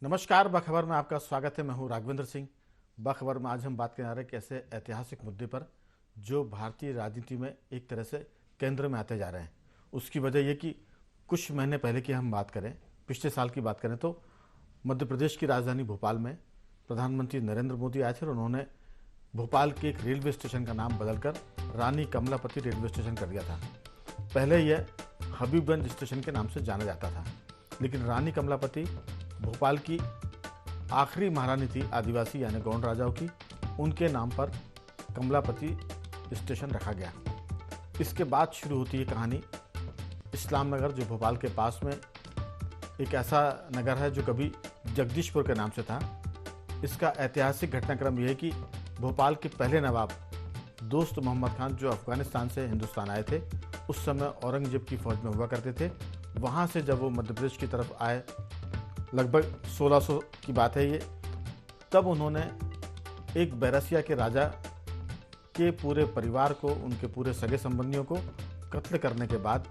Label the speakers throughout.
Speaker 1: नमस्कार। बखबर में आपका स्वागत है। मैं हूं राघवेंद्र सिंह। बखबर में आज हम बात करने आ रहे हैं ऐसे ऐतिहासिक मुद्दे पर जो भारतीय राजनीति में एक तरह से केंद्र में आते जा रहे हैं। उसकी वजह यह कि कुछ महीने पहले की हम बात करें, पिछले साल की बात करें तो मध्य प्रदेश की राजधानी भोपाल में प्रधानमंत्री नरेंद्र मोदी आए थे और उन्होंने भोपाल के एक रेलवे स्टेशन का नाम बदलकर रानी कमलापति रेलवे स्टेशन कर दिया था। पहले यह हबीबगंज स्टेशन के नाम से जाना जाता था, लेकिन रानी कमलापति भोपाल की आखिरी महारानी थी आदिवासी यानी गौंड राजाओं की, उनके नाम पर कमलापति स्टेशन रखा गया। इसके बाद शुरू होती है कहानी इस्लाम नगर, जो भोपाल के पास में एक ऐसा नगर है जो कभी जगदीशपुर के नाम से था। इसका ऐतिहासिक घटनाक्रम यह है कि भोपाल के पहले नवाब दोस्त मोहम्मद खान, जो अफगानिस्तान से हिंदुस्तान आए थे, उस समय औरंगजेब की फौज में हुआ करते थे। वहाँ से जब वो मध्य प्रदेश की तरफ आए, लगभग 1600 की बात है ये, तब उन्होंने एक बैरसिया के राजा के पूरे परिवार को, उनके पूरे सगे संबंधियों को कत्ल करने के बाद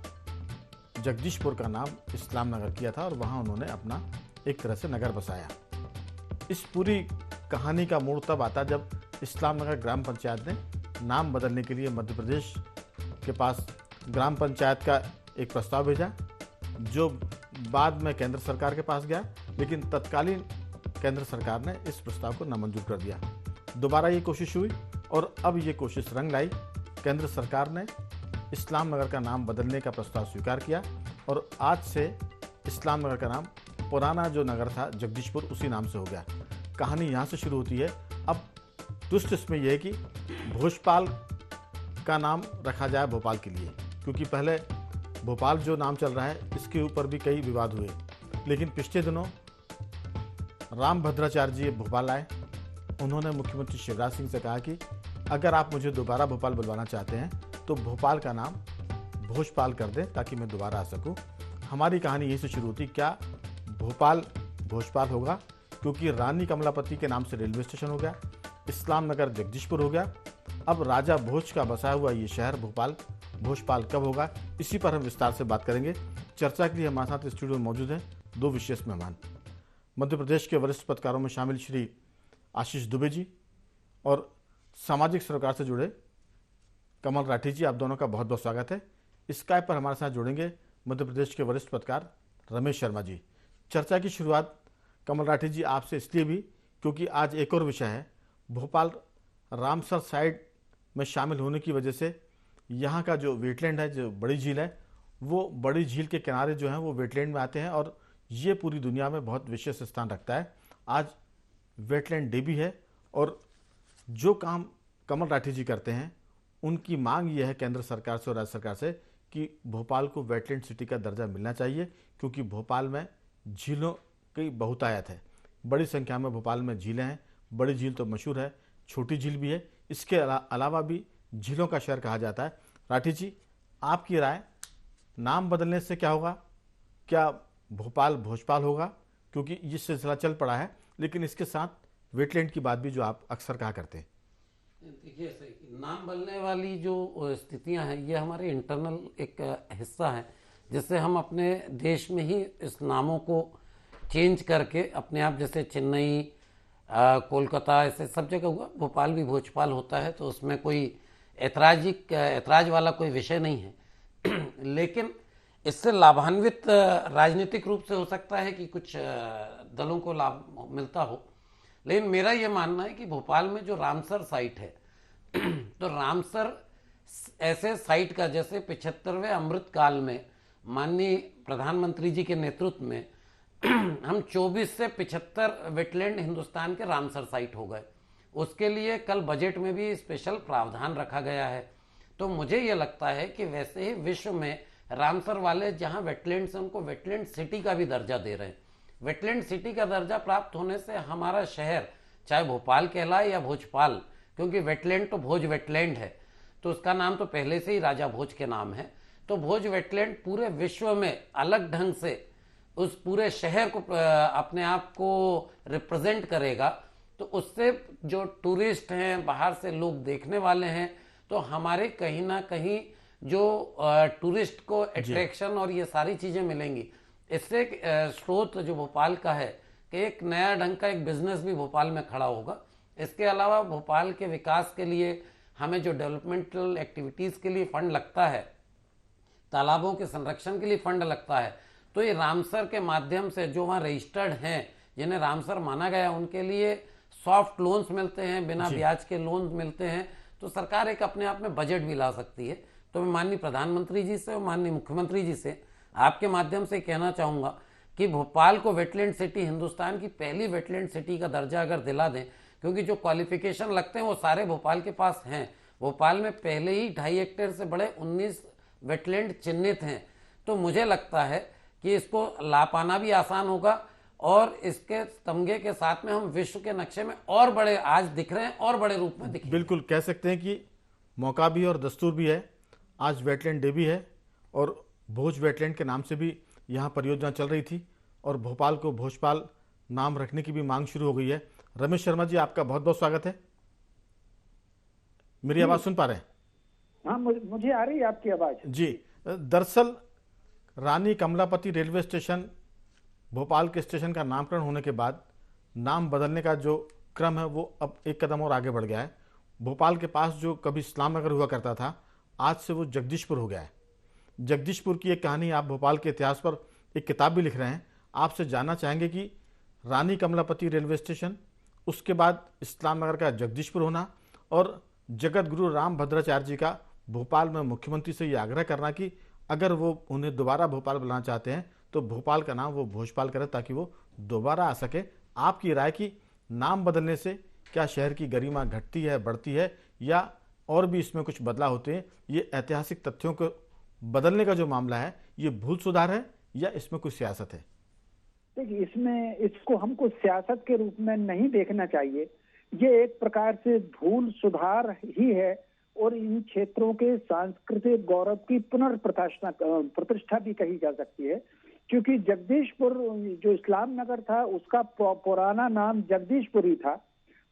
Speaker 1: जगदीशपुर का नाम इस्लाम नगर किया था और वहाँ उन्होंने अपना एक तरह से नगर बसाया। इस पूरी कहानी का मोड़ तब आता जब इस्लाम नगर ग्राम पंचायत ने नाम बदलने के लिए मध्य प्रदेश के पास ग्राम पंचायत का एक प्रस्ताव भेजा, जो बाद में केंद्र सरकार के पास गया, लेकिन तत्कालीन केंद्र सरकार ने इस प्रस्ताव को नामंजूर कर दिया। दोबारा ये कोशिश हुई और अब ये कोशिश रंग लाई। केंद्र सरकार ने इस्लाम नगर का नाम बदलने का प्रस्ताव स्वीकार किया और आज से इस्लाम नगर का नाम, पुराना जो नगर था जगदीशपुर, उसी नाम से हो गया। कहानी यहाँ से शुरू होती है। अब ट्विस्ट इसमें यह है कि भोजपाल का नाम रखा जाए भोपाल के लिए, क्योंकि पहले भोपाल जो नाम चल रहा है इसके ऊपर भी कई विवाद हुए। लेकिन पिछले दिनों रामभद्राचार्य जी भोपाल आए। उन्होंने मुख्यमंत्री शिवराज सिंह से कहा कि अगर आप मुझे दोबारा भोपाल बुलवाना चाहते हैं तो भोपाल का नाम भोजपाल कर दें ताकि मैं दोबारा आ सकूं। हमारी कहानी यहीं से शुरू होती। क्या भोपाल भोजपाल होगा? क्योंकि रानी कमलापति के नाम से रेलवे स्टेशन हो गया, इस्लाम नगर जगदीशपुर हो गया। अब राजा भोज का बसाया हुआ ये शहर भोपाल भोजपाल कब होगा, इसी पर हम विस्तार से बात करेंगे। चर्चा के लिए हमारे साथ स्टूडियो में मौजूद हैं दो विशेष मेहमान, मध्य प्रदेश के वरिष्ठ पत्रकारों में शामिल श्री आशीष दुबे जी और सामाजिक सरोकार से जुड़े कमल राठी जी। आप दोनों का बहुत बहुत स्वागत है। स्काइप पर हमारे साथ जुड़ेंगे मध्य प्रदेश के वरिष्ठ पत्रकार रमेश शर्मा जी। चर्चा की शुरुआत कमल राठी जी आपसे इसलिए भी क्योंकि आज एक और विषय है, भोपाल रामसर साइड में शामिल होने की वजह से यहाँ का जो वेटलैंड है, जो बड़ी झील है, वो बड़ी झील के किनारे जो हैं वो वेटलैंड में आते हैं और ये पूरी दुनिया में बहुत विशेष स्थान रखता है। आज वेटलैंड डे भी है और जो काम कमल राठी जी करते हैं उनकी मांग ये है केंद्र सरकार से और राज्य सरकार से कि भोपाल को वेटलैंड सिटी का दर्जा मिलना चाहिए, क्योंकि भोपाल में झीलों की बहुतायत है। बड़ी संख्या में भोपाल में झीलें हैं। बड़ी झील तो मशहूर है, छोटी झील भी है, इसके अलावा भी झीलों का शहर कहा जाता है। राठी जी, आपकी राय, नाम बदलने से क्या होगा? क्या भोपाल भोजपाल होगा? क्योंकि ये सिलसिला चल पड़ा है, लेकिन इसके साथ वेटलैंड की बात भी जो आप अक्सर कहा करते हैं।
Speaker 2: देखिए, नाम बदलने वाली जो स्थितियां हैं ये हमारे इंटरनल एक हिस्सा है, जिससे हम अपने देश में ही इस नामों को चेंज करके अपने आप, जैसे चेन्नई, कोलकाता, ऐसे सब जगह हुआ, भोपाल भी भोजपाल होता है, तो उसमें कोई ऐतराज वाला कोई विषय नहीं है। लेकिन इससे लाभान्वित राजनीतिक रूप से हो सकता है कि कुछ दलों को लाभ मिलता हो, लेकिन मेरा ये मानना है कि भोपाल में जो रामसर साइट है तो रामसर ऐसे साइट का, जैसे 75वें अमृत काल में माननीय प्रधानमंत्री जी के नेतृत्व में हम 24 से 75 वेटलैंड हिंदुस्तान के रामसर साइट हो गए। उसके लिए कल बजट में भी स्पेशल प्रावधान रखा गया है। तो मुझे ये लगता है कि वैसे ही विश्व में रामसर वाले जहां वेटलैंड से उनको वेटलैंड सिटी का भी दर्जा दे रहे हैं। वेटलैंड सिटी का दर्जा प्राप्त होने से हमारा शहर चाहे भोपाल कहलाए या भोजपाल, क्योंकि वेटलैंड तो भोज वेटलैंड है, तो उसका नाम तो पहले से ही राजा भोज के नाम है, तो भोज वेटलैंड पूरे विश्व में अलग ढंग से उस पूरे शहर को अपने आप को रिप्रेजेंट करेगा। तो उससे जो टूरिस्ट हैं, बाहर से लोग देखने वाले हैं, तो हमारे कहीं ना कहीं जो टूरिस्ट को अट्रैक्शन और ये सारी चीजें मिलेंगी। इससे स्रोत जो भोपाल का है कि एक नया ढंग का एक बिजनेस भी भोपाल में खड़ा होगा। इसके अलावा भोपाल के विकास के लिए हमें जो डेवलपमेंटल एक्टिविटीज़ के लिए फंड लगता है, तालाबों के संरक्षण के लिए फंड लगता है, तो ये रामसर के माध्यम से जो वहाँ रजिस्टर्ड हैं, जिन्हें रामसर माना गया, उनके लिए सॉफ्ट लोन्स मिलते हैं, बिना ब्याज के लोन मिलते हैं। तो सरकार एक अपने आप में बजट भी ला सकती है। तो मैं माननीय प्रधानमंत्री जी से और माननीय मुख्यमंत्री जी से आपके माध्यम से कहना चाहूँगा कि भोपाल को वेटलैंड सिटी, हिंदुस्तान की पहली वेटलैंड सिटी का दर्जा अगर दिला दें, क्योंकि जो क्वालिफिकेशन लगते हैं वो सारे भोपाल के पास हैं। भोपाल में पहले ही 2.5 हेक्टेयर से बड़े 19 वेटलैंड चिन्हित हैं। तो मुझे लगता है कि इसको ला पाना भी आसान होगा और इसके तमगे के साथ में हम विश्व के नक्शे में और बड़े आज दिख रहे हैं और बड़े रूप में दिखेंगे।
Speaker 1: बिल्कुल कह सकते हैं कि मौका भी और दस्तूर भी है। आज वेटलैंड डे भी है और भोज वेटलैंड के नाम से भी यहाँ परियोजना चल रही थी और भोपाल को भोजपाल नाम रखने की भी मांग शुरू हो गई है। रमेश शर्मा जी, आपका बहुत बहुत स्वागत है। मेरी आवाज़ सुन पा रहे हैं?
Speaker 3: हाँ, मुझे आ रही है आपकी आवाज़
Speaker 1: जी। दरअसल रानी कमलापति रेलवे स्टेशन भोपाल के स्टेशन का नामकरण होने के बाद नाम बदलने का जो क्रम है वो अब एक कदम और आगे बढ़ गया है। भोपाल के पास जो कभी इस्लाम नगर हुआ करता था, आज से वो जगदीशपुर हो गया है। जगदीशपुर की एक कहानी, आप भोपाल के इतिहास पर एक किताब भी लिख रहे हैं। आपसे जानना चाहेंगे कि रानी कमलापति रेलवे स्टेशन, उसके बाद इस्लाम नगर का जगदीशपुर होना और जगत गुरु राम भद्राचार्य जी का भोपाल में मुख्यमंत्री से ये आग्रह करना कि अगर वो उन्हें दोबारा भोपाल बुलाना चाहते हैं तो भोपाल का नाम वो भोजपाल करें ताकि वो दोबारा आ सके। आपकी राय की नाम बदलने से क्या शहर की गरिमा घटती है, बढ़ती है, या और भी इसमें कुछ बदलाव होते हैं? ये ऐतिहासिक तथ्यों को बदलने का जो मामला है, ये भूल सुधार है या इसमें कुछ सियासत है?
Speaker 3: देखिए, इसको हमको सियासत के रूप में नहीं देखना चाहिए। ये एक प्रकार से भूल सुधार ही है और इन क्षेत्रों के सांस्कृतिक गौरव की पुनर्प्रतिष्ठा भी कही जा सकती है, क्योंकि जगदीशपुर जो इस्लाम नगर था उसका पुराना नाम जगदीशपुर ही था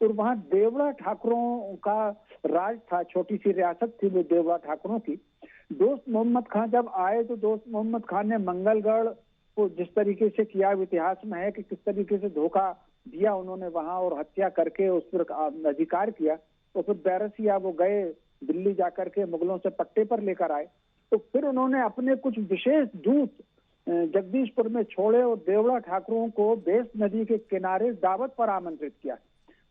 Speaker 3: और वहाँ देवड़ा ठाकुरों का राज था। छोटी सी रियासत थी वो देवड़ा ठाकुरों की। दोस्त मोहम्मद खान जब आए तो दोस्त मोहम्मद खान ने मंगलगढ़ को जिस तरीके से किया, इतिहास में है कि किस तरीके से धोखा दिया उन्होंने वहां और हत्या करके उस पर अधिकार किया। तो फिर बैरसिया वो गए, दिल्ली जाकर के मुगलों से पट्टे पर लेकर आए। तो फिर उन्होंने अपने कुछ विशेष दूत जगदीशपुर में छोड़े और देवड़ा ठाकुरों को बेस नदी के किनारे दावत पर आमंत्रित किया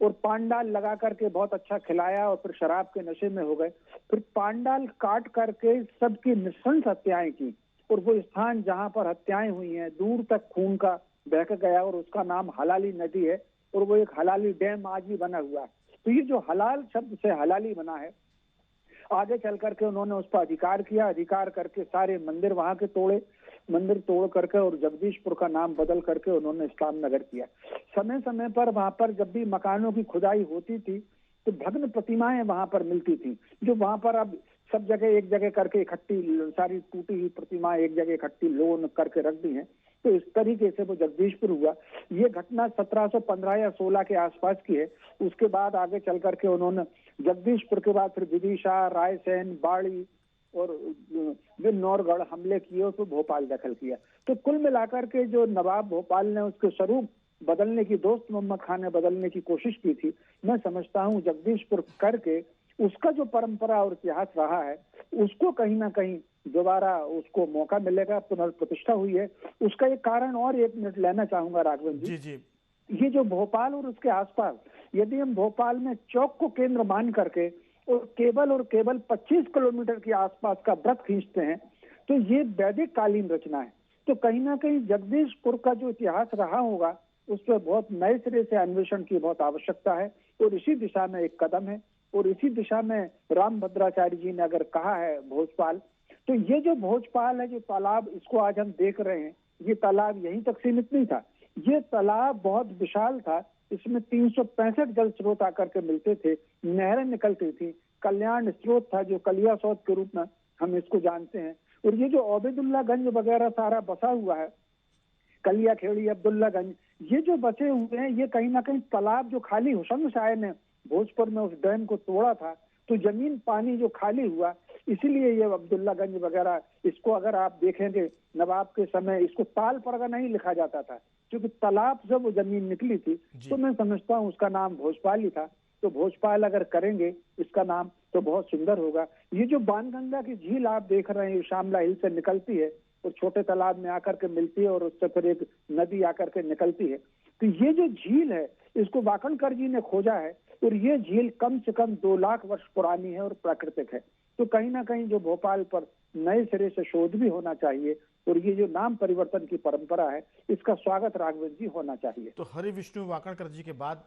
Speaker 3: और पांडाल लगा करके बहुत अच्छा खिलाया और फिर शराब के नशे में हो गए। फिर पांडाल काट करके सबकी नृशंस हत्याएं की और वो स्थान जहां पर हत्याएं हुई हैं दूर तक खून का बह गया और उसका नाम हलाली नदी है और वो एक हलाली डैम आज भी बना हुआ है। तो ये जो हलाल शब्द से हलाली बना है, आगे चल करके उन्होंने उस पर अधिकार किया, अधिकार करके सारे मंदिर वहां के तोड़े, मंदिर तोड़ करके और जगदीशपुर का नाम बदल करके उन्होंने इस्लाम नगर किया। समय समय पर वहां पर जब भी मकानों की खुदाई होती थी तो भग्न प्रतिमाएं वहां पर मिलती थी, जो वहां पर अब सब जगह एक जगह करके इकट्ठी सारी टूटी हुई प्रतिमाएं एक जगह इकट्ठी लोन करके रख दी हैं। तो इस तरीके से वो जगदीशपुर हुआ। ये घटना 1715 या 16 के आसपास की है। उसके बाद आगे चल करके उन्होंने जगदीशपुर के बाद फिर विदिशा, रायसेन, बाड़ी और नौरगढ़ हमले किए और फिर भोपाल दखल किया। तो कुल मिलाकर के जो नवाब भोपाल ने उसके स्वरूप बदलने की, दोस्त मोहम्मद खान ने बदलने की कोशिश की थी, मैं समझता हूँ जगदीशपुर करके उसका जो परंपरा और इतिहास रहा है उसको कहीं ना कहीं दोबारा उसको मौका मिलेगा, पुनर्प्रतिष्ठा हुई है। उसका एक कारण और 1 मिनट लेना चाहूंगा राघवेंद्र जी।
Speaker 1: जी।
Speaker 3: ये जो भोपाल और उसके आसपास, यदि हम भोपाल में चौक को केंद्र मान करके और केवल 25 किलोमीटर के आसपास का वृत्त खींचते हैं तो ये वैदिक कालीन रचना है। तो कहीं ना कहीं जगदीशपुर का जो इतिहास रहा होगा उस पर बहुत नए सिरे से अन्वेषण की बहुत आवश्यकता है और इसी दिशा में एक कदम है और इसी दिशा में राम भद्राचार्य जी ने अगर कहा है भोजपाल, तो ये जो भोजपाल है, जो तालाब इसको आज हम देख रहे हैं, ये तालाब यहीं तक सीमित नहीं था। ये तालाब बहुत विशाल था। इसमें 365 जल स्रोत आकर के मिलते थे, नहरें निकलती थी, कल्याण स्रोत था जो कलिया स्रोत के रूप में हम इसको जानते हैं। और ये जो ओबेदुल्लागंज वगैरह सारा बसा हुआ है, कलिया खेड़ी, अब्दुल्लागंज, ये जो बचे हुए हैं, ये कहीं ना कहीं तालाब जो खाली हुसैन शाह ने भोजपुर में उस डैम को तोड़ा था तो जमीन पानी जो खाली हुआ, इसीलिए ये अब्दुल्लागंज वगैरह, इसको अगर आप देखेंगे नवाब के समय इसको ताल परगा नहीं लिखा जाता था, क्योंकि तालाब से वो जमीन निकली थी, तो मैं समझता हूँ उसका नाम भोजपाल ही था। तो भोजपाल अगर करेंगे इसका नाम तो बहुत सुंदर होगा। ये जो बाणगंगा की झील आप देख रहे हैं, शामला हिल से निकलती है और छोटे तालाब में आकर के मिलती है और उससे फिर एक नदी आकर के निकलती है। तो ये जो झील है इसको वाकणकर जी ने खोजा है और ये झील कम से कम 2 लाख वर्ष पुरानी है और प्राकृतिक है। तो कहीं ना कहीं जो भोपाल पर नए सिरे से शोध भी होना चाहिए और ये जो नाम परिवर्तन की परंपरा है इसका स्वागत राघवेंद्र जी होना चाहिए।
Speaker 1: तो हरि विष्णु वाकणकर जी के बाद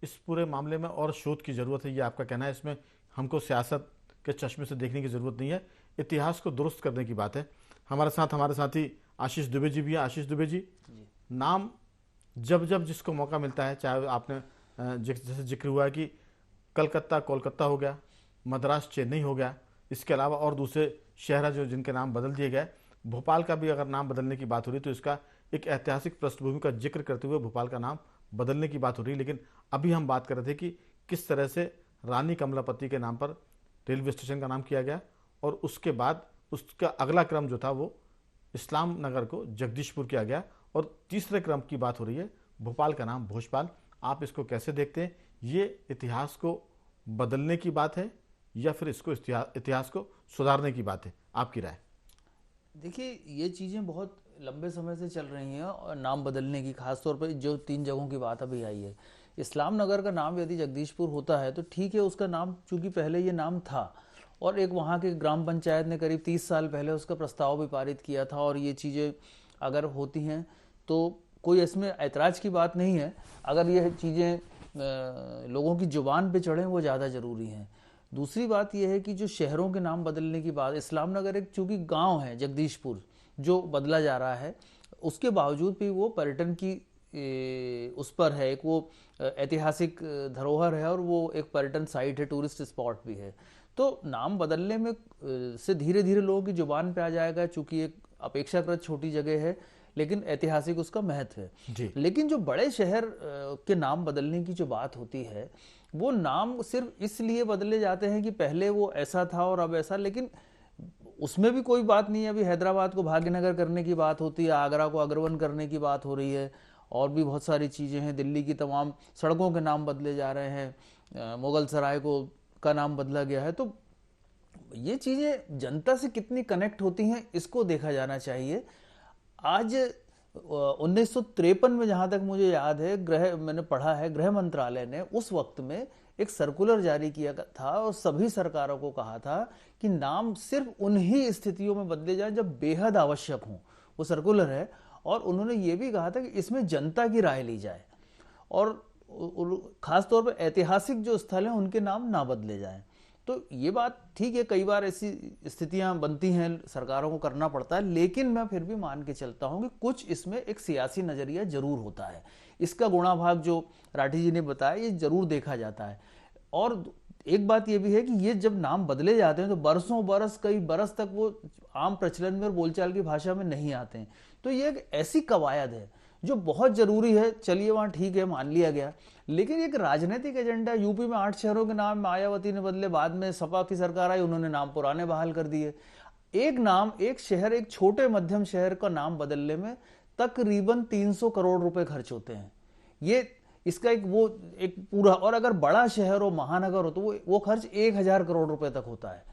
Speaker 1: इस पूरे मामले में और शोध की जरूरत है, ये आपका कहना है? इसमें हमको सियासत के चश्मे से देखने की जरूरत नहीं है, इतिहास को दुरुस्त करने की बात है। हमारे साथ हमारे साथी आशीष दुबे जी भी हैं। आशीष दुबे जी, नाम जब जब जिसको मौका मिलता है, चाहे आपने जैसे जिक्र हुआ कि कलकत्ता कोलकाता हो गया, मद्रास चेन्नई हो गया, इसके अलावा और दूसरे शहर जो जिनके नाम बदल दिए गए, भोपाल का भी अगर नाम बदलने की बात हो रही तो इसका एक ऐतिहासिक पृष्ठभूमि का जिक्र करते हुए भोपाल का नाम बदलने की बात हो रही है। लेकिन अभी हम बात कर रहे थे कि किस तरह से रानी कमलापति के नाम पर रेलवे स्टेशन का नाम किया गया और उसके बाद उसका अगला क्रम जो था वो इस्लाम नगर को जगदीशपुर किया गया और तीसरे क्रम की बात हो रही है भोपाल का नाम भोजपाल। आप इसको कैसे देखते हैं? ये इतिहास को बदलने की बात है या फिर इसको इतिहास को सुधारने की बात है? आपकी राय।
Speaker 4: देखिए, ये चीज़ें बहुत लंबे समय से चल रही हैं और नाम बदलने की, खासतौर पर जो 3 जगहों की बात अभी आई है। इस्लाम नगर का नाम यदि जगदीशपुर होता है तो ठीक है, उसका नाम चूंकि पहले ये नाम था और एक वहाँ के ग्राम पंचायत ने करीब 30 साल पहले उसका प्रस्ताव भी पारित किया था और ये चीज़ें अगर होती हैं तो कोई इसमें ऐतराज़ की बात नहीं है। अगर ये चीज़ें लोगों की जुबान पे चढ़ें वो ज़्यादा ज़रूरी हैं। दूसरी बात यह है कि जो शहरों के नाम बदलने की बात, इस्लाम नगर एक चूँकि गांव है जगदीशपुर जो बदला जा रहा है, उसके बावजूद भी वो पर्यटन की उस पर है, एक वो ऐतिहासिक धरोहर है और वो एक पर्यटन साइट है, टूरिस्ट स्पॉट भी है। तो नाम बदलने में से धीरे धीरे लोगों की जुबान पे आ जाएगा, चूँकि एक अपेक्षाकृत छोटी जगह है लेकिन ऐतिहासिक उसका महत्व है। लेकिन जो बड़े शहर के नाम बदलने की जो बात होती है वो नाम सिर्फ इसलिए बदले जाते हैं कि पहले वो ऐसा था और अब ऐसा, लेकिन उसमें भी कोई बात नहीं है। अभी हैदराबाद को भाग्यनगर करने की बात होती है, आगरा को अग्रवन करने की बात हो रही है और भी बहुत सारी चीज़ें हैं। दिल्ली की तमाम सड़कों के नाम बदले जा रहे हैं, मुगल सराय का नाम बदला गया है। तो ये चीज़ें जनता से कितनी कनेक्ट होती हैं इसको देखा जाना चाहिए। आज 1953 में जहां तक मुझे याद है, मैंने पढ़ा है, गृह मंत्रालय ने उस वक्त में एक सर्कुलर जारी किया था और सभी सरकारों को कहा था कि नाम सिर्फ उन्हीं स्थितियों में बदले जाएं जब बेहद आवश्यक हो। वो सर्कुलर है और उन्होंने ये भी कहा था कि इसमें जनता की राय ली जाए और खासतौर पर ऐतिहासिक जो स्थल हैं उनके नाम ना बदले जाएं। तो ये बात ठीक है, कई बार ऐसी स्थितियां बनती हैं, सरकारों को करना पड़ता है, लेकिन मैं फिर भी मान के चलता हूं कि कुछ इसमें एक सियासी नजरिया जरूर होता है। इसका गुणा भाग जो राठी जी ने बताया ये जरूर देखा जाता है। और एक बात ये भी है कि ये जब नाम बदले जाते हैं तो बरसों बरस, कई बरस तक वो आम प्रचलन में और बोलचाल की भाषा में नहीं आते हैं। तो ये एक ऐसी कवायद है जो बहुत जरूरी है। चलिए वहां ठीक है, मान लिया गया, लेकिन एक राजनीतिक एजेंडा, यूपी में 8 शहरों के नाम मायावती ने बदले, बाद में सपा की सरकार आई, उन्होंने नाम पुराने बहाल कर दिए। एक नाम, एक शहर, एक छोटे मध्यम शहर का नाम बदलने में तकरीबन 300 करोड़ रुपए खर्च होते हैं। ये इसका एक पूरा, और अगर बड़ा शहर हो, महानगर हो, तो वो खर्च 1000 करोड़ रुपए तक होता है।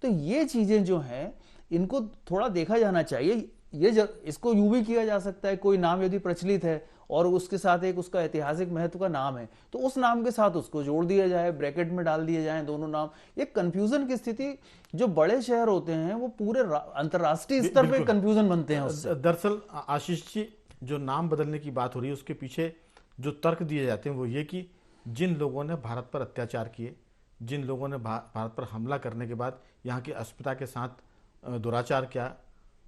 Speaker 4: तो ये चीजें जो हैं इनको थोड़ा देखा जाना चाहिए। इसको यूं भी किया जा सकता है, कोई नाम यदि प्रचलित है और उसके साथ एक उसका ऐतिहासिक महत्व का नाम है तो उस नाम के साथ उसको जोड़ दिया जाए, ब्रैकेट में डाल दिए जाएं दोनों नाम। एक कंफ्यूजन की स्थिति, जो बड़े शहर होते हैं वो पूरे अंतर्राष्ट्रीय स्तर पे कंफ्यूजन बनते हैं उससे।
Speaker 1: दरअसल आशीष जी, जो नाम बदलने की बात हो रही है उसके पीछे जो तर्क दिए जाते हैं वो ये कि जिन लोगों ने भारत पर अत्याचार किए, जिन लोगों ने भारत पर हमला करने के बाद यहाँ की अस्मिता के साथ दुराचार किया,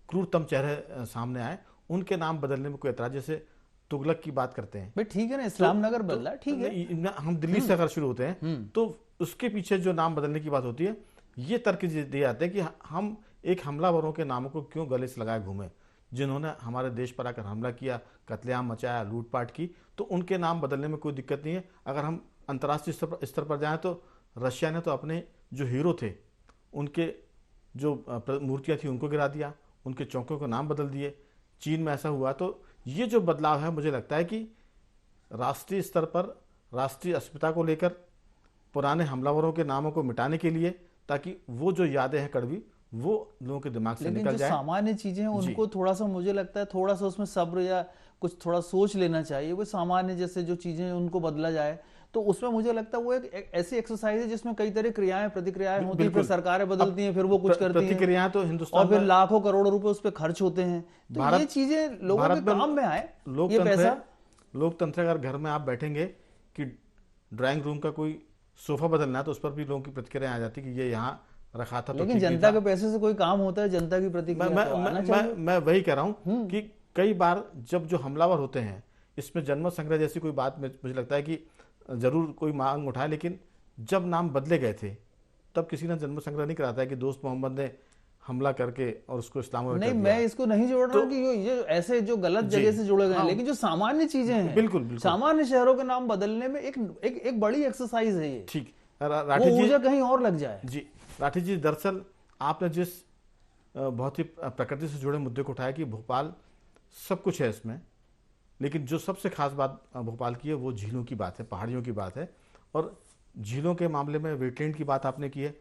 Speaker 1: क्रूरतम चेहरे सामने आए, उनके नाम बदलने में कोई एतराज। जैसे तुगलक की बात करते हैं
Speaker 4: भाई, ठीक है ना, इस्लाम नगर बदला, ठीक है,
Speaker 1: हम दिल्ली से अगर शुरू होते हैं तो उसके पीछे जो नाम बदलने की बात होती है, ये तर्क दिए जाते हैं कि हम एक हमलावरों के नामों को क्यों गले से लगाए घूमे, जिन्होंने हमारे देश पर आकर हमला किया, कत्लेआम मचाया, लूटपाट की, तो उनके नाम बदलने में कोई दिक्कत नहीं है। अगर हम अंतर्राष्ट्रीय स्तर पर जाएं तो रशिया ने तो अपने जो हीरो थे उनके जो मूर्तियां थी उनको गिरा दिया, उनके चौकों के नाम बदल दिए। चीन में ऐसा हुआ। तो ये जो बदलाव है मुझे लगता है कि राष्ट्रीय स्तर पर राष्ट्रीय अस्मिता को लेकर पुराने हमलावरों के नामों को मिटाने के लिए, ताकि वो जो यादें हैं कड़वी वो लोगों के दिमाग से
Speaker 4: लेकिन
Speaker 1: निकल
Speaker 4: जो
Speaker 1: जाए।
Speaker 4: सामान्य चीजें हैं उनको थोड़ा सा, मुझे लगता है थोड़ा सा उसमें सब्र या कुछ थोड़ा सोच लेना चाहिए। वो सामान्य जैसे जो चीजें हैं उनको बदला जाए, तो उसमें मुझे लगता है वो एक ऐसी एक्सरसाइज है जिसमें कई तरह क्रियाएं प्रतिक्रियाएं होती है, फिर सरकारें बदलती हैं, फिर वो कुछ करती हैं,
Speaker 1: प्रतिक्रियाएं तो हिंदुस्तान
Speaker 4: और फिर
Speaker 1: में
Speaker 4: लाखों करोड़ों रुपए उस पर खर्च होते हैं। तो ये चीजें लोगों के काम में आए, ये पैसा।
Speaker 1: लोकतंत्र अगर घर में आप बैठेंगे कि ड्राइंग रूम का कोई सोफा बदलना है तो उस पर भी लोगों की प्रतिक्रिया आ जाती कि ये यहाँ रखा था।
Speaker 4: लेकिन जनता के पैसे से कोई काम होता है, जनता की प्रतिक्रिया तो आना चाहिए।
Speaker 1: मैं वही कह रहा हूँ कि कई बार जब जो हमलावर होते हैं, इसमें जनमत संग्रह जैसी कोई बात मुझे लगता है कि जरूर कोई मांग उठाए, लेकिन जब नाम बदले गए थे तब किसी ने जनमत संग्रह नहीं कराता है कि दोस्त मोहम्मद ने हमला करके और उसको इस्लाम में
Speaker 4: नहीं, मैं इसको नहीं जोड़ रहा हूँ कि ये ऐसे जो गलत जगह से जोड़े गए हैं, लेकिन जो सामान्य चीजें हैं,
Speaker 1: बिल्कुल
Speaker 4: सामान्य शहरों के नाम बदलने में एक बड़ी एक्सरसाइज है ये।
Speaker 1: ठीक,
Speaker 4: वो ऊर्जा कहीं और लग जाए।
Speaker 1: जी राठी जी, दरअसल आपने जिस बहुत ही प्रकृति से जुड़े मुद्दे को उठाया कि भोपाल सब कुछ है इसमें, लेकिन जो सबसे खास बात भोपाल की है वो झीलों की बात है, पहाड़ियों की बात है। और झीलों के मामले में वेटलैंड की बात आपने की है।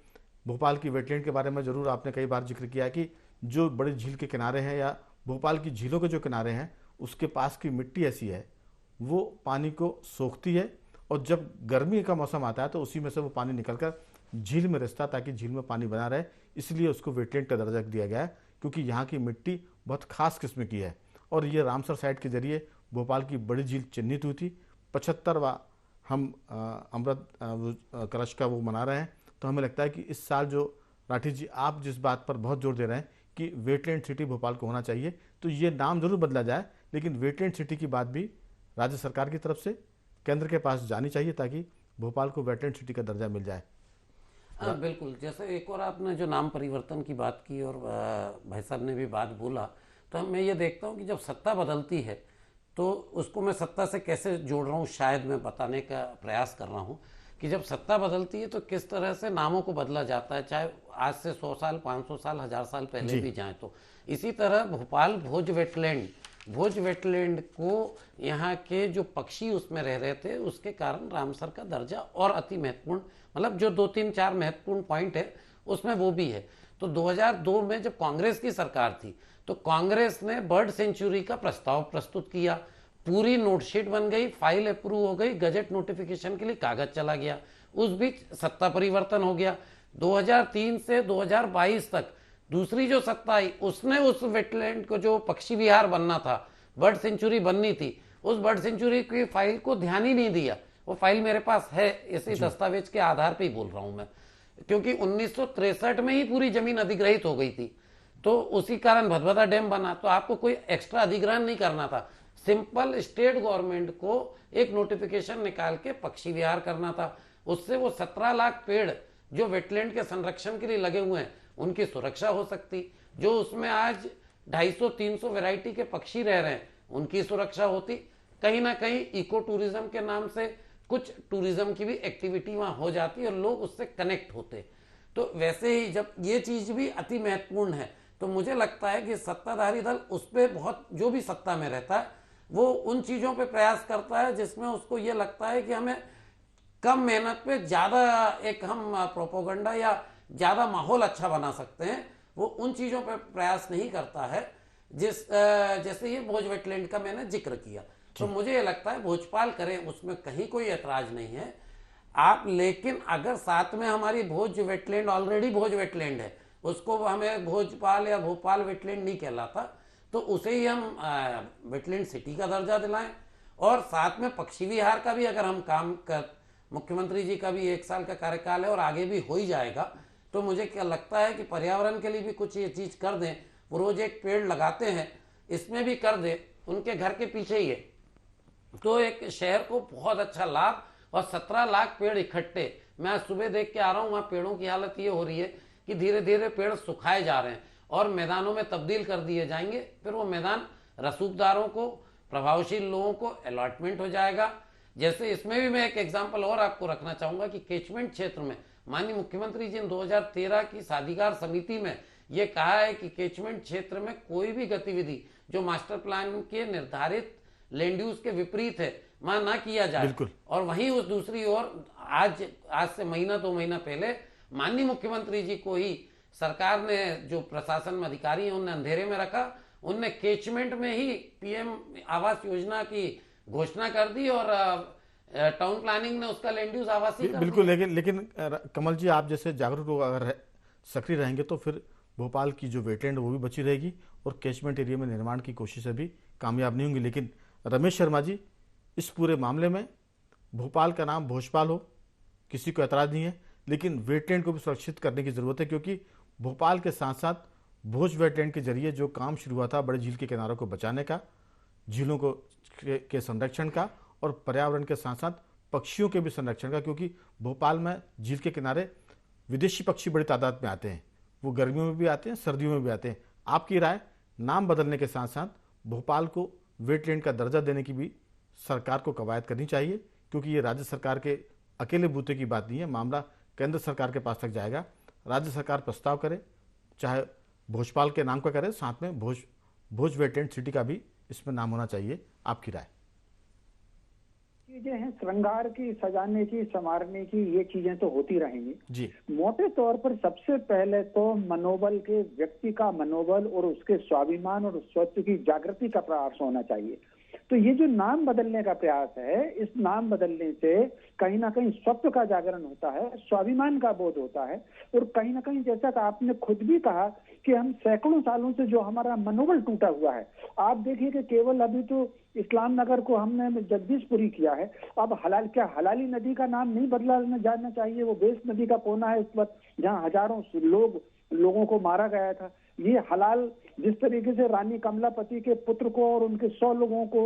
Speaker 1: भोपाल की वेटलैंड के बारे में ज़रूर आपने कई बार जिक्र किया है कि जो बड़ी झील के किनारे हैं या भोपाल की झीलों के जो किनारे हैं उसके पास की मिट्टी ऐसी है वो पानी को सोखती है, और जब गर्मी का मौसम आता है तो उसी में से वो पानी निकलकर झील में रिसता, ताकि झील में पानी बना रहे। इसलिए उसको वेटलैंड का दर्जा दिया गया है, क्योंकि यहाँ की मिट्टी बहुत खास किस्म की है। और ये रामसर साइट के जरिए भोपाल की बड़ी झील चिन्हित हुई थी। 75वां हम अमृत कलश का वो मना रहे हैं। तो हमें लगता है कि इस साल जो राठी जी आप जिस बात पर बहुत जोर दे रहे हैं कि वेटलैंड सिटी भोपाल को होना चाहिए, तो ये नाम जरूर बदला जाए, लेकिन वेटलैंड सिटी की बात भी राज्य सरकार की तरफ से केंद्र के पास जानी चाहिए, ताकि भोपाल को वेटलैंड सिटी का दर्जा मिल जाए।
Speaker 2: हाँ बिल्कुल, जैसे एक और आपने जो नाम परिवर्तन की बात की और भाई साहब ने भी बात बोला, तो मैं ये देखता हूँ कि जब सत्ता बदलती है तो उसको मैं सत्ता से कैसे जोड़ रहा हूँ, शायद मैं बताने का प्रयास कर रहा हूँ कि जब सत्ता बदलती है तो किस तरह से नामों को बदला जाता है, चाहे आज से 100 साल 500 साल 1000 साल पहले भी जाएं। तो इसी तरह भोपाल भोज वेटलैंड को यहाँ के जो पक्षी उसमें रह रहे थे उसके कारण रामसर का दर्जा और अति महत्वपूर्ण, मतलब जो 2-3-4 महत्वपूर्ण पॉइंट है उसमें वो भी है। तो 2002 में जब कांग्रेस की सरकार थी तो कांग्रेस ने बर्ड सेंचुरी का प्रस्ताव प्रस्तुत किया, पूरी नोटशीट बन गई, फाइल अप्रूव हो गई, गजट नोटिफिकेशन के लिए कागज चला गया। उस बीच सत्ता परिवर्तन हो गया। 2003 से 2022 तक दूसरी जो सत्ता आई उसने उस वेटलैंड को, जो पक्षी विहार बनना था, बर्ड सेंचुरी बननी थी, उस बर्ड सेंचुरी की फाइल को ध्यान ही नहीं दिया। वो फाइल मेरे पास है, इसी दस्तावेज के आधार पे ही बोल रहा हूं मैं, क्योंकि 1963 में ही पूरी जमीन अधिग्रहित हो गई थी। तो उसी कारण भदभदा डैम बना, तो आपको कोई एक्स्ट्रा अधिग्रहण नहीं करना था, सिंपल स्टेट गवर्नमेंट को एक नोटिफिकेशन निकाल के पक्षी विहार करना था। उससे वो 17 लाख पेड़ जो वेटलैंड के संरक्षण के लिए लगे हुए हैं उनकी सुरक्षा हो सकती, जो उसमें आज 250-300 वैरायटी के पक्षी रह रहे हैं उनकी सुरक्षा होती, कहीं ना कहीं इको टूरिज्म के नाम से कुछ टूरिज्म की भी एक्टिविटी वहां हो जाती और लोग उससे कनेक्ट होते। तो वैसे ही जब ये चीज भी अति महत्वपूर्ण है, तो मुझे लगता है कि सत्ताधारी दल उस पर बहुत, जो भी सत्ता में रहता है वो उन चीजों पे प्रयास करता है जिसमें उसको ये लगता है कि हमें कम मेहनत पे ज्यादा एक हम प्रोपोगंडा या ज्यादा माहौल अच्छा बना सकते हैं, वो उन चीजों पे प्रयास नहीं करता है। जैसे ये भोज वेटलैंड का मैंने जिक्र किया, तो मुझे ये लगता है भोजपाल करें, उसमें कहीं कोई ऐतराज नहीं है आप। लेकिन अगर साथ में हमारी भोज वेटलैंड ऑलरेडी भोज वेटलैंड है, उसको हमें भोजपाल या भोपाल वेटलैंड नहीं कहलाता, तो उसे ही हम वेटलैंड सिटी का दर्जा दिलाएं। और साथ में पक्षी विहार का भी अगर हम काम कर, मुख्यमंत्री जी का भी 1 साल का कार्यकाल है और आगे भी हो ही जाएगा, तो मुझे क्या लगता है कि पर्यावरण के लिए भी कुछ ये चीज कर दें। वो रोज एक पेड़ लगाते हैं, इसमें भी कर दे, उनके घर के पीछे ही है, तो एक शहर को बहुत अच्छा लाभ। और 17 लाख पेड़ इकट्ठे, मैं आज सुबह देख के आ रहा हूँ, वहां पेड़ों की हालत ये हो रही है कि धीरे धीरे पेड़ सुखाए जा रहे हैं और मैदानों में तब्दील कर दिए जाएंगे। फिर वो मैदान रसूखदारों को, प्रभावशील लोगों को अलॉटमेंट हो जाएगा। जैसे इसमें भी मैं एक एग्जांपल और आपको रखना चाहूंगा कि केचमेंट क्षेत्र में माननीय मुख्यमंत्री जी ने 2013 की साधिकार समिति में ये कहा है कि केचमेंट क्षेत्र में कोई भी गतिविधि जो मास्टर प्लान के निर्धारित लैंड यूज के विपरीत है वहां ना किया जाए।
Speaker 1: बिल्कुल।
Speaker 2: और वहीं उस दूसरी ओर आज से महीना 2 महीना पहले माननीय मुख्यमंत्री जी को ही सरकार ने, जो प्रशासन में अधिकारी हैं उन्हें अंधेरे में रखा, उनने केचमेंट में ही पीएम आवास योजना की घोषणा कर दी और टाउन प्लानिंग ने उसका लैंड यूज आवासीय कर
Speaker 1: बिल्कुल।
Speaker 2: दिया।
Speaker 1: लेकिन कमल जी, आप जैसे जागरूक लोग अगर सक्रिय रहेंगे तो फिर भोपाल की जो वेटलैंड वो भी बची रहेगी और कैचमेंट एरिया में निर्माण की कोशिशें भी कामयाब नहीं होंगी। लेकिन रमेश शर्मा जी, इस पूरे मामले में भोपाल का नाम भोजपाल हो, किसी को एतराज नहीं है, लेकिन वेटलैंड को भी सुरक्षित करने की जरूरत है, क्योंकि भोपाल के साथ साथ भोज वेटलैंड के जरिए जो काम शुरू हुआ था बड़े झील के किनारों को बचाने का, झीलों को के संरक्षण का और पर्यावरण के साथ साथ पक्षियों के भी संरक्षण का, क्योंकि भोपाल में झील के किनारे विदेशी पक्षी बड़ी तादाद में आते हैं, वो गर्मियों में भी आते हैं, सर्दियों में भी आते हैं। आपकी राय, नाम बदलने के साथ साथ भोपाल को वेटलैंड का दर्जा देने की भी सरकार को कवायद करनी चाहिए, क्योंकि ये राज्य सरकार के अकेले बूते की बात नहीं है, मामला केंद्र सरकार के पास तक जाएगा। राज्य सरकार प्रस्ताव करे, चाहे भोजपाल के नाम का करे, साथ में भोज वेटलैंड सिटी का भी इसमें नाम होना चाहिए। आपकी राय?
Speaker 3: चीजें हैं श्रृंगार की, सजाने की, संवारने की, ये चीजें तो होती रहेंगी
Speaker 1: जी।
Speaker 3: मोटे तौर पर सबसे पहले तो मनोबल के, व्यक्ति का मनोबल और उसके स्वाभिमान और स्वत्व की जागृति का प्रयास होना चाहिए। तो ये जो नाम बदलने का प्रयास है, इस नाम बदलने से कहीं ना कहीं स्वत्व का जागरण होता है, स्वाभिमान का बोध होता है, और कहीं ना कहीं जैसा कि आपने खुद भी कहा कि हम सैकड़ों सालों से जो हमारा मनोबल टूटा हुआ है, आप देखिए कि केवल अभी तो इस्लाम नगर को हमने जगदीशपुरी किया है, अब हलाली नदी का नाम नहीं बदला जाना चाहिए? वो बेस नदी का कोना है इस वक्त, जहाँ हजारों लोगों को मारा गया था। ये हलाल, जिस तरीके से रानी कमलापति के पुत्र को और उनके 100 लोगों को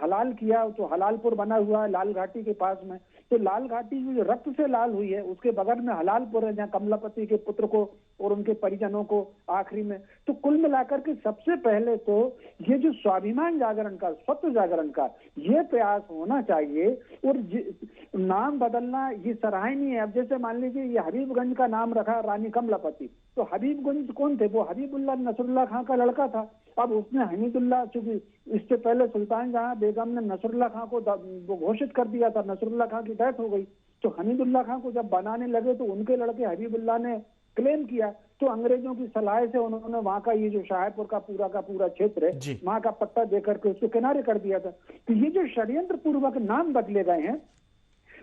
Speaker 3: हलाल किया, तो हलालपुर बना हुआ है लाल घाटी के पास में, तो लाल घाटी जो रक्त से लाल हुई है उसके बगल में हलालपुर है, जहाँ कमलापति के पुत्र को और उनके परिजनों को आखिरी में। तो कुल मिलाकर के सबसे पहले तो ये जो स्वाभिमान जागरण का, स्वत्व जागरण का ये प्रयास होना चाहिए। और नाम बदलना ये सराहनीय है। अब जैसे मान लीजिए ये हबीबगंज का नाम रखा रानी कमलापति, तो हबीबगंज कौन थे? वो हबीबुल्लाह नसरुल्लाह खां का लड़का था। अब उसने हमीदुल्लाह, चूंकि इससे पहले सुल्तान जहां बेगम ने नसरुल्लाह खां को वो घोषित कर दिया था, नसरुल्लाह खां की डेथ हो गई, तो हमीदुल्लाह खां को जब बनाने लगे तो उनके लड़के हबीबुल्लाह ने क्लेम किया, तो अंग्रेजों की सलाह से उन्होंने वहां का ये जो शाहपुर का पूरा क्षेत्र है, वहां का पट्टा देकर के उसको किनारे कर दिया था। तो ये जो षड्यंत्र पूर्वक नाम बदले गए हैं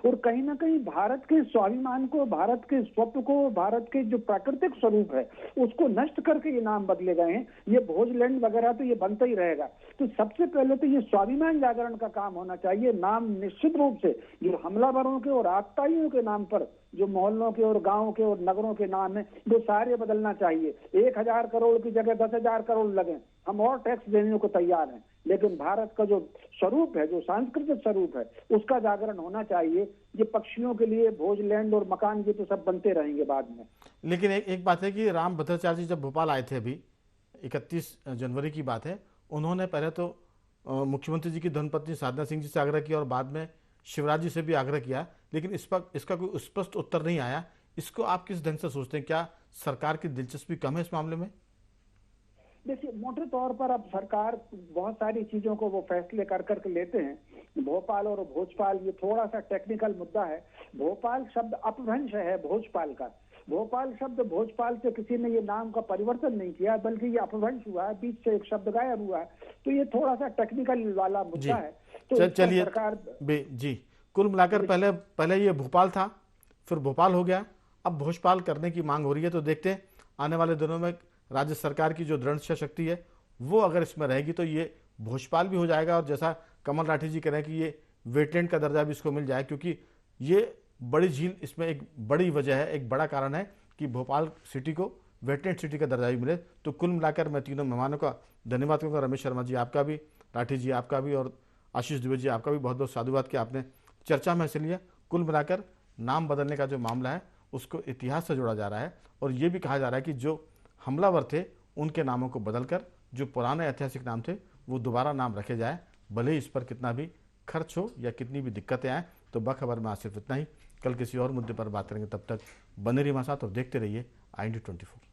Speaker 3: और कहीं ना कहीं भारत के स्वाभिमान को, भारत के स्वत्व को, भारत के जो प्राकृतिक स्वरूप है उसको नष्ट करके ये नाम बदले गए हैं। ये भोजलैंड वगैरह तो ये बनता ही रहेगा। तो सबसे पहले तो ये स्वाभिमान जागरण का काम होना चाहिए। नाम निश्चित रूप से जो हमलावरों के और आतताइयों के नाम पर जो मोहल्लों के और गांवों के और नगरों के नाम है वो सारे बदलना चाहिए। 1000 करोड़ की जगह 10,000 करोड़ लगे, हम और टैक्स देने को तैयार हैं, लेकिन भारत का जो स्वरूप है, जो सांस्कृतिक स्वरूप है, उसका जागरण होना चाहिए। ये पक्षियों के लिए भोजलैंड और मकान ये तो सब बनते रहेंगे बाद में।
Speaker 1: लेकिन एक बात है कि राम भद्राचार्य जी जब भोपाल आए थे, अभी 31 जनवरी की बात है, उन्होंने पहले तो मुख्यमंत्री जी की धर्मपत्नी साधना सिंह जी से आग्रह किया और बाद में शिवराज जी से भी आग्रह किया, लेकिन इसका कोई स्पष्ट उत्तर नहीं आया। इसको आप किस ढंग से सोचते हैं? क्या सरकार की दिलचस्पी कम है इस मामले में?
Speaker 3: देखिए, मोटे तौर पर अब सरकार बहुत सारी चीजों को वो फैसले कर करके लेते हैं। भोपाल और भोजपाल ये थोड़ा सा टेक्निकल मुद्दा है। भोपाल शब्द अपभ्रंश है भोजपाल का। भोपाल शब्द भोजपाल से किसी ने ये नाम का परिवर्तन नहीं किया, बल्कि ये अपभ्रंश हुआ है, बीच से एक शब्द गायब हुआ है। तो ये थोड़ा सा टेक्निकल वाला मुद्दा है। तो
Speaker 1: चलिए
Speaker 3: सरकार
Speaker 1: जी, कुल मिलाकर पहले ये भोपाल था, फिर भोपाल हो गया, अब भोजपाल करने की मांग हो रही है। तो देखते हैं आने वाले दिनों में राज्य सरकार की जो दृढ़ इच्छा शक्ति है वो अगर इसमें रहेगी तो ये भोजपाल भी हो जाएगा, और जैसा कमल राठी जी कह रहे हैं कि ये वेटलैंड का दर्जा भी इसको मिल जाए, क्योंकि ये बड़ी झील इसमें एक बड़ी वजह है, एक बड़ा कारण है कि भोपाल सिटी को वेटलैंड सिटी का दर्जा भी मिले। तो कुल मिलाकर मैं तीनों मेहमानों का धन्यवाद करूँगा। रमेश शर्मा जी आपका भी, राठी जी आपका भी, और आशीष दुबे जी आपका भी बहुत बहुत साधुवाद कि आपने चर्चा में हिस्सा लिया। कुल मिलाकर नाम बदलने का जो मामला है उसको इतिहास से जोड़ा जा रहा है, और ये भी कहा जा रहा है कि जो हमलावर थे उनके नामों को बदलकर जो पुराने ऐतिहासिक नाम थे वो दोबारा नाम रखे जाए, भले ही इस पर कितना भी खर्च हो या कितनी भी दिक्कतें आए। तो बखबर में आज सिर्फ इतना ही। कल किसी और मुद्दे पर बात करेंगे, तब तक बने रहिए हमारे साथ और देखते रहिए IND24।